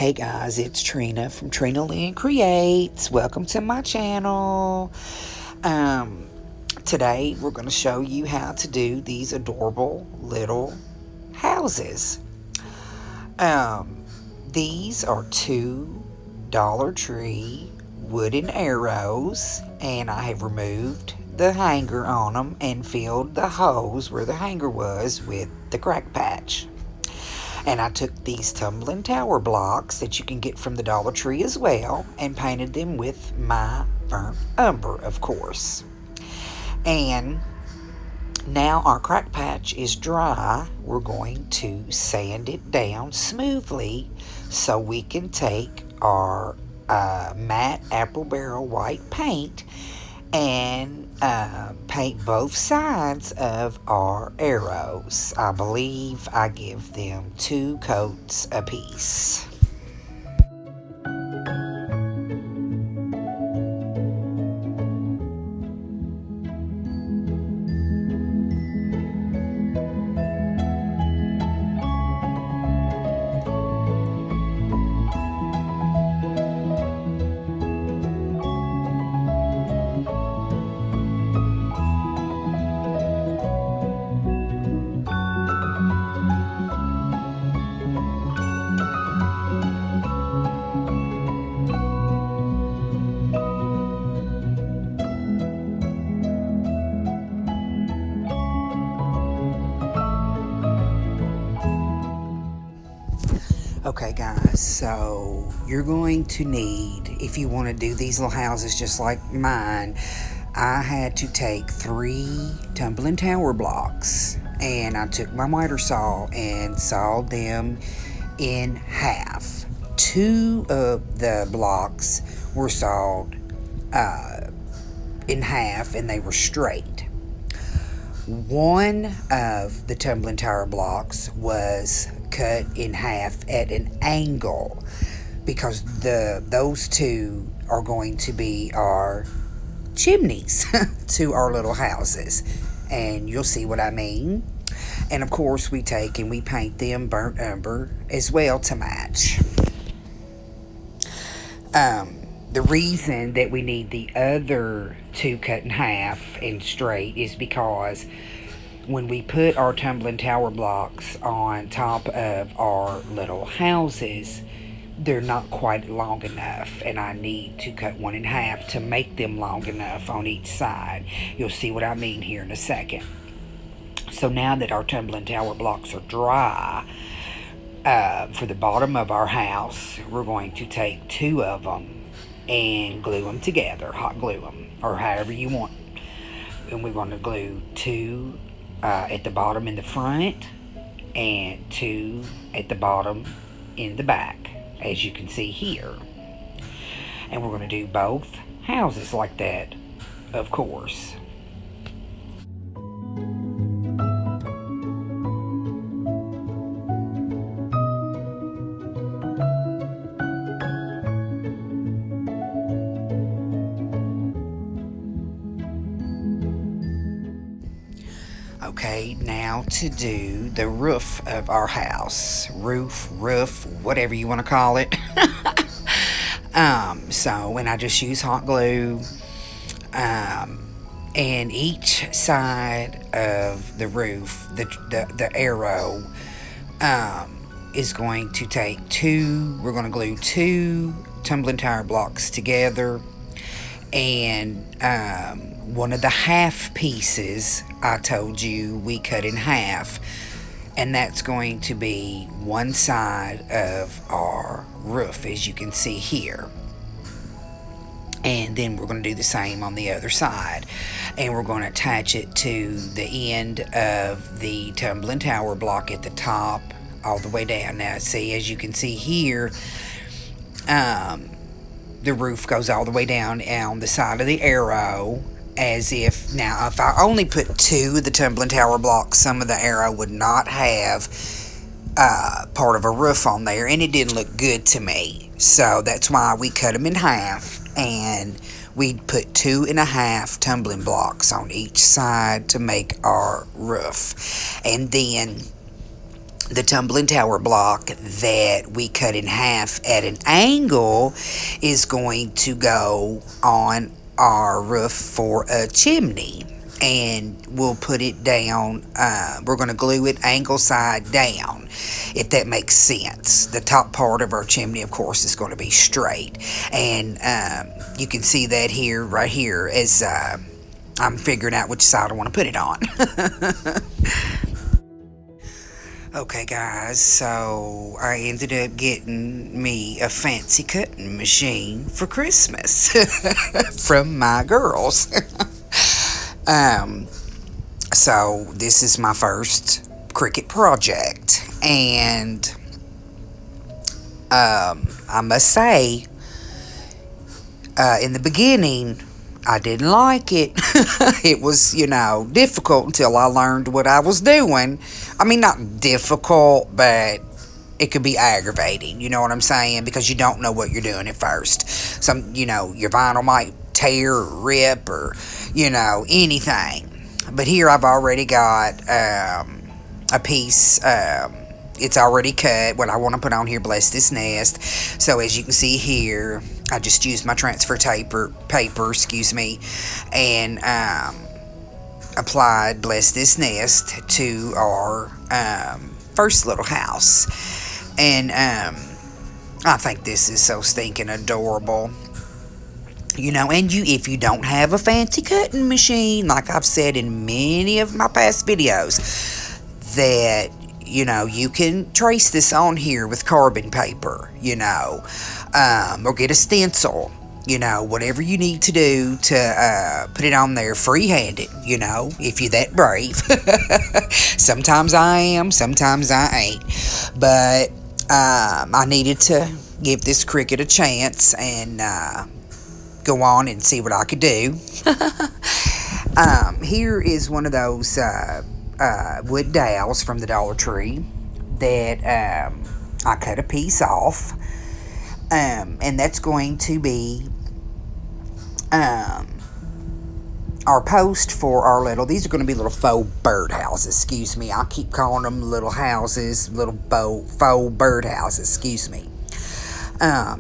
Hey guys, it's Trina from Trina Lynn Creates. Welcome to my channel. Today we're going to show you how to do these adorable little houses. These are two Dollar Tree wooden arrows, and I have removed the hanger on them and filled the holes where the hanger was with the crack patch. And I took these tumbling tower blocks that you can get from the Dollar Tree as well and painted them with my burnt umber, of course. And now our crack patch is dry. We're going to sand it down smoothly so we can take our matte apple barrel white paint and paint both sides of our arrows. I believe I give them 2 coats apiece. Okay guys, so you're going to need, if you want to do these little houses just like mine, I had to take 3 tumbling tower blocks, and I took my miter saw and sawed them in half. 2 of the blocks were sawed in half and they were straight. 1 of the tumbling tower blocks was cut in half at an angle because those 2 are going to be our chimneys to our little houses, and you'll see what I mean. And of course we take and we paint them burnt umber as well to match. The reason that we need the other 2 cut in half and straight is because when we put our tumbling tower blocks on top of our little houses, they're not quite long enough, and I need to cut 1 in half to make them long enough on each side. You'll see what I mean here in a second. So now that our tumbling tower blocks are dry, for the bottom of our house, we're going to take 2 of them and glue them together, hot glue them, or however you want. And we're going to glue 2 at the bottom in the front and 2 at the bottom in the back, as you can see here. And we're going to do both houses like that, of course. Okay, now to do the roof of our house. Roof, whatever you want to call it. And I just use hot glue. And each side of the roof, the arrow, is going to take we're going to glue 2 tumbling tower blocks together. And one of the half pieces I told you we cut in half, and that's going to be one side of our roof, as you can see here. And then we're going to do the same on the other side, and we're going to attach it to the end of the tumbling tower block at the top all the way down. Now see, as you can see here, the roof goes all the way down on the side of the arrow, as if, now if I only put 2 of the tumbling tower blocks, some of the arrow would not have part of a roof on there, and it didn't look good to me. So that's why we cut them in half, and we put 2.5 tumbling blocks on each side to make our roof. And then the tumbling tower block that we cut in half at an angle is going to go on our roof for a chimney. And we'll put it down, we're going to glue it angle side down, if that makes sense. The top part of our chimney, of course, is going to be straight. And you can see that here, right here, as I'm figuring out which side I want to put it on. Okay, guys, so I ended up getting me a fancy cutting machine for Christmas from my girls. So this is my first Cricut project, and I must say, in the beginning, I didn't like it. It was, difficult until I learned what I was doing. I mean, not difficult, but it could be aggravating, you know what I'm saying? Because you don't know what you're doing at first. Your vinyl might tear or rip or, anything. But here I've already got a piece. It's already cut. What I want to put on here, bless this nest. So as you can see here, I just used my transfer paper, and applied bless this nest to our first little house. And I think this is so stinking adorable. And if you don't have a fancy cutting machine, like I've said in many of my past videos, that, you can trace this on here with carbon paper, or get a stencil, whatever you need to do to put it on there free-handed, if you're that brave. Sometimes I am, sometimes I ain't. But I needed to give this Cricut a chance and go on and see what I could do. Here is one of those wood dowels from the Dollar Tree that I cut a piece off, and that's going to be our post for our these are going to be little faux bird houses, excuse me. I keep calling them little houses, little faux bird houses, excuse me.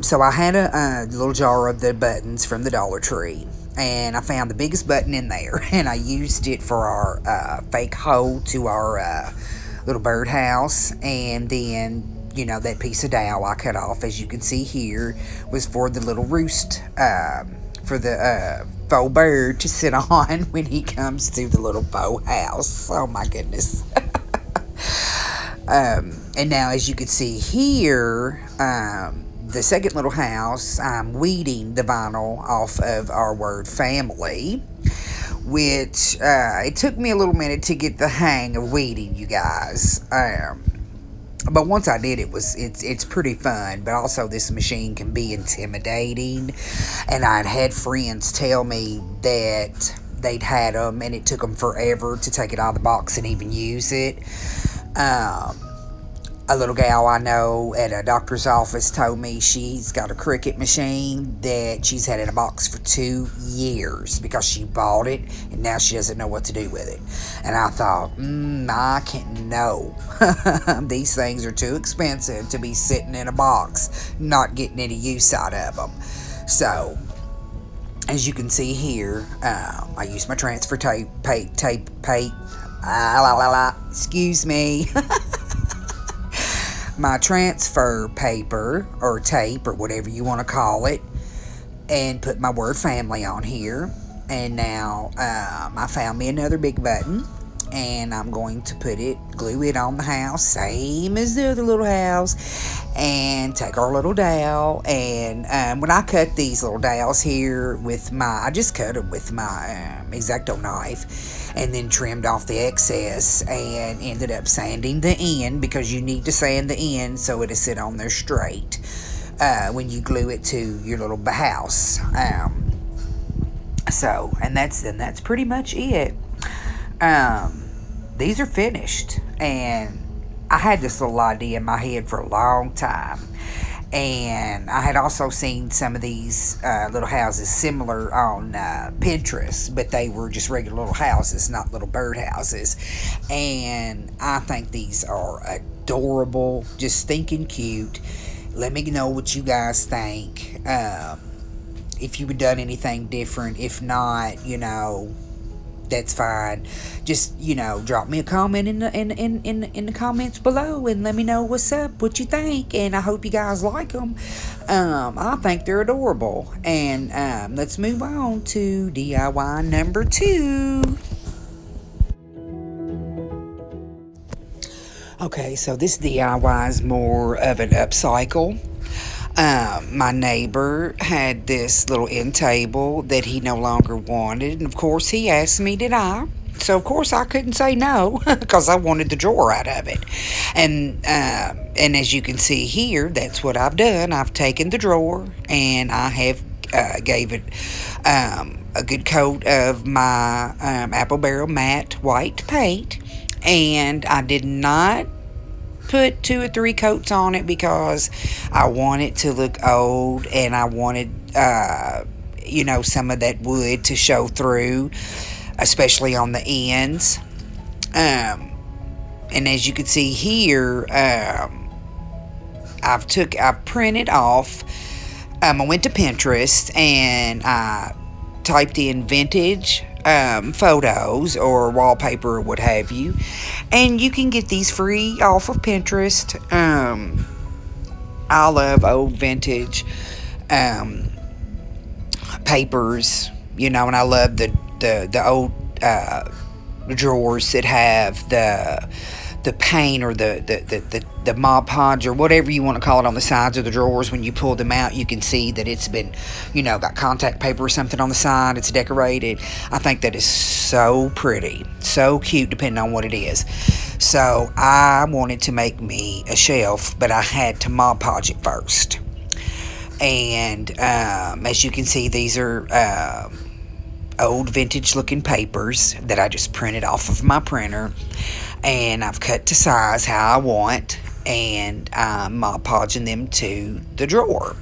So I had a little jar of the buttons from the Dollar Tree, and I found the biggest button in there, and I used it for our fake hole to our little birdhouse. And then, that piece of dowel I cut off, as you can see here, was for the little roost, for the faux bird to sit on when he comes to the little faux house. Oh my goodness. And now, as you can see here, the second little house, I'm weeding the vinyl off of our word family, which it took me a little minute to get the hang of weeding, you guys. But once I did, it's pretty fun. But also, this machine can be intimidating, and I'd had friends tell me that they'd had them and it took them forever to take it out of the box and even use it. A little gal I know at a doctor's office told me she's got a Cricut machine that she's had in a box for 2 years because she bought it and now she doesn't know what to do with it. And I thought, I can't know. These things are too expensive to be sitting in a box, not getting any use out of them. So, as you can see here, I used my transfer tape, excuse me. My transfer paper or tape or whatever you want to call it, and put my word family on here. And now I found me another big button, and I'm going to glue it on the house, same as the other little house, and take our little dowel. And when I cut these little dowels here I just cut them with my X-Acto knife, and then trimmed off the excess, and ended up sanding the end, because you need to sand the end so it'll sit on there straight when you glue it to your little house. And that's pretty much it. These are finished, and I had this little idea in my head for a long time. And I had also seen some of these little houses similar on Pinterest, but they were just regular little houses, not little bird houses. And I think these are adorable, just stinking cute. Let me know what you guys think. If you've done anything different. If not, that's fine. Just drop me a comment in the comments below and let me know what's up, what you think, and I hope you guys like them. I think they're adorable. And let's move on to DIY number 2. Okay, so this DIY is more of an upcycle. My neighbor had this little end table that he no longer wanted, and of course he asked me, did I? So of course I couldn't say no because I wanted the drawer out of it, and as you can see here, that's what I've done. I've taken the drawer and I have gave it a good coat of my apple barrel matte white paint, and I did not put 2 or 3 coats on it because I want it to look old, and I wanted some of that wood to show through, especially on the ends. And as you can see here, I've printed off. I went to Pinterest and I typed in vintage photos or wallpaper or what have you, and you can get these free off of Pinterest. I love old vintage papers, and I love the old drawers that have the paint or the Mod Podge or whatever you want to call it on the sides of the drawers. When you pull them out, you can see that it's been, got contact paper or something on the side. It's decorated. I think that is so pretty, so cute, depending on what it is. So I wanted to make me a shelf, but I had to Mod Podge it first. And as you can see, these are old vintage looking papers that I just printed off of my printer, and I've cut to size how I want, and I'm Mod Podging them to the drawer.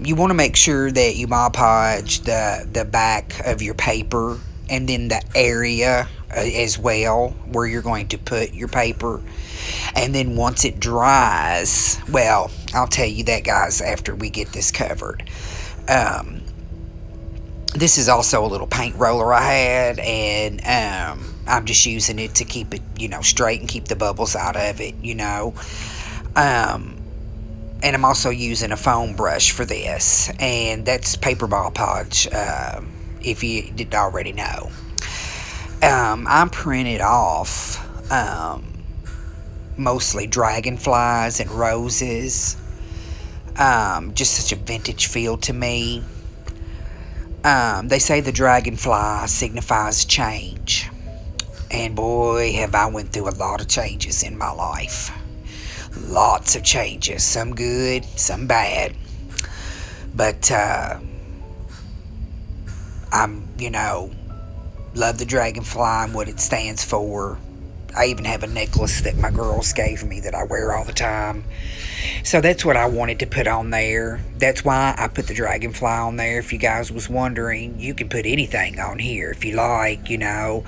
You want to make sure that you Mod Podge the back of your paper, and then the area as well where you're going to put your paper. And then once it dries, well, I'll tell you that, guys, after we get this covered. This is also a little paint roller I had, and I'm just using it to keep it, straight and keep the bubbles out of it, and I'm also using a foam brush for this, and that's paper Mod Podge, if you didn't already know. I printed off mostly dragonflies and roses, just such a vintage feel to me. They say the dragonfly signifies change, and boy, have I went through a lot of changes in my life. Lots of changes, some good, some bad, but I'm, love the dragonfly and what it stands for. I even have a necklace that my girls gave me that I wear all the time. So that's what I wanted to put on there. That's why I put the dragonfly on there. If you guys was wondering, you can put anything on here if you like, I'm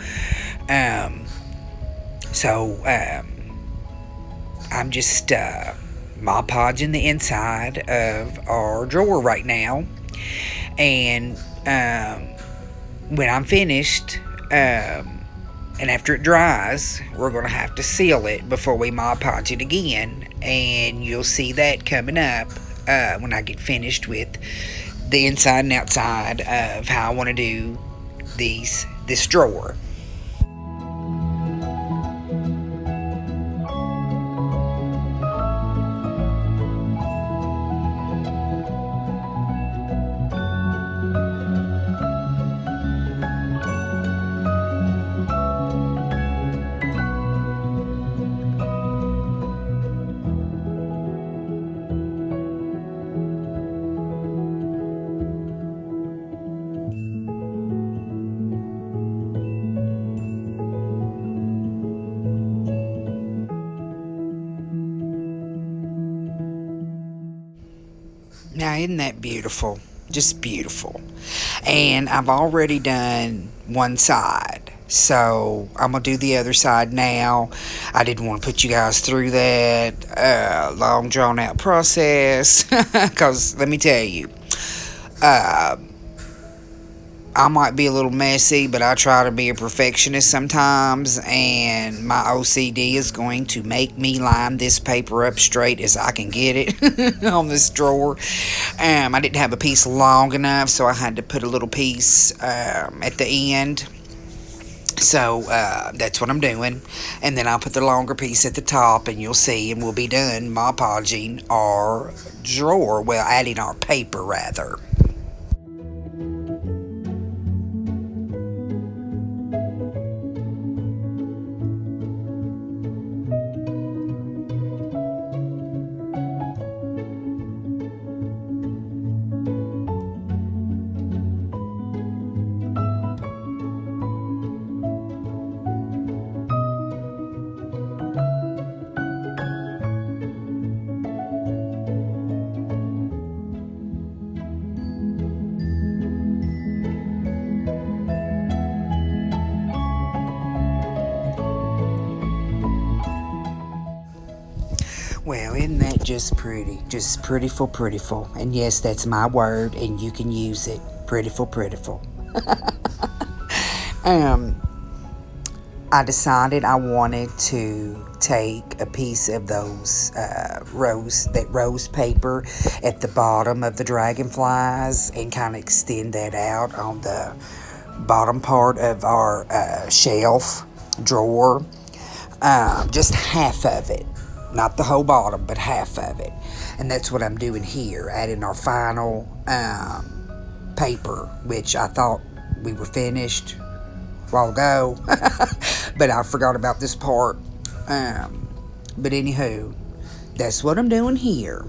just Mod Podging the inside of our drawer right now. And when I'm finished, and after it dries, we're going to have to seal it before we Mod Podge it again. And you'll see that coming up when I get finished with the inside and outside of how I want to do this drawer. Now, isn't that beautiful? Just beautiful. And I've already done one side. So I'm gonna do the other side now. I didn't want to put you guys through that long drawn out process because let me tell you, uh, I might be a little messy, but I try to be a perfectionist sometimes, and my OCD is going to make me line this paper up straight as I can get it on this drawer. I didn't have a piece long enough, so I had to put a little piece at the end. So that's what I'm doing. And then I'll put the longer piece at the top, and you'll see, and we'll be done Mod Podging our drawer. Well, adding our paper, rather. Well, isn't that just pretty? Just prettiful, prettiful. And yes, that's my word, and you can use it. Prettiful, prettiful. um, I decided I wanted to take a piece of those rose paper at the bottom of the dragonflies and kind of extend that out on the bottom part of our shelf drawer. Just half of it, not the whole bottom, but half of it. And that's what I'm doing here, adding our final paper, which I thought we were finished a while ago, but I forgot about this part. But anywho, that's what I'm doing here.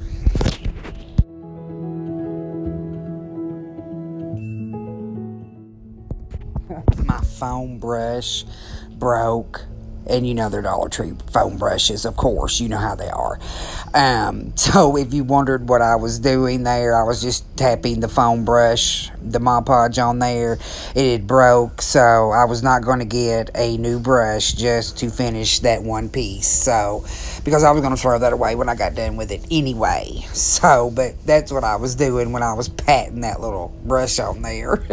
My foam brush broke, and you know they're Dollar Tree foam brushes, of course, you know how they are. So if you wondered what I was doing there, I was just tapping the foam brush, the Mod Podge on there. It had broke, so I was not going to get a new brush just to finish that one piece. So, because I was going to throw that away when I got done with it anyway. So, but that's what I was doing when I was patting that little brush on there.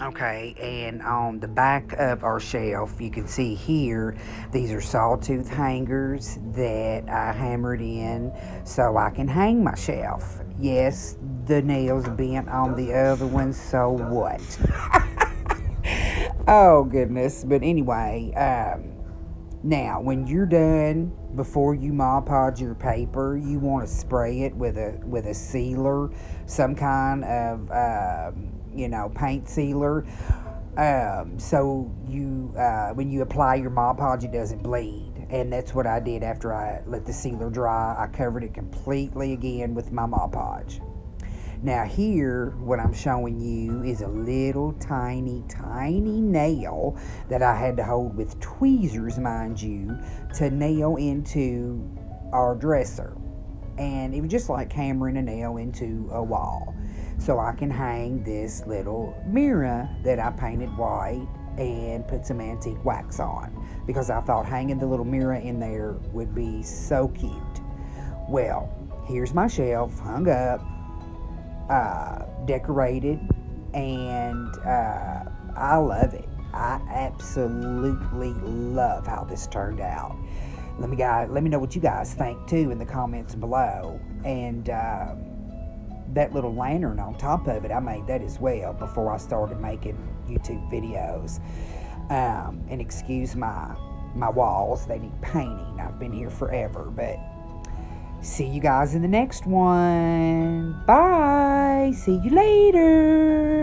Okay, and on the back of our shelf, you can see here, these are sawtooth hangers that I hammered in so I can hang my shelf. Yes, the nails bent on the other one, so what? Oh, goodness. But anyway, now, when you're done, before you Mod Podge your paper, you want to spray it with a sealer, some kind of paint sealer. So you when you apply your Mod Podge, it doesn't bleed. And that's what I did after I let the sealer dry. I covered it completely again with my Mod Podge. Now here, what I'm showing you is a little tiny nail that I had to hold with tweezers, mind you, to nail into our dresser. And it was just like hammering a nail into a wall. So I can hang this little mirror that I painted white and put some antique wax on, because I thought hanging the little mirror in there would be so cute. Well, here's my shelf hung up, decorated, and I love it. I absolutely love how this turned out. Let me know what you guys think too in the comments below. And that little lantern on top of it, I made that as well before I started making YouTube videos. And excuse my walls, they need painting. I've been here forever, but see you guys in the next one. Bye. See you later.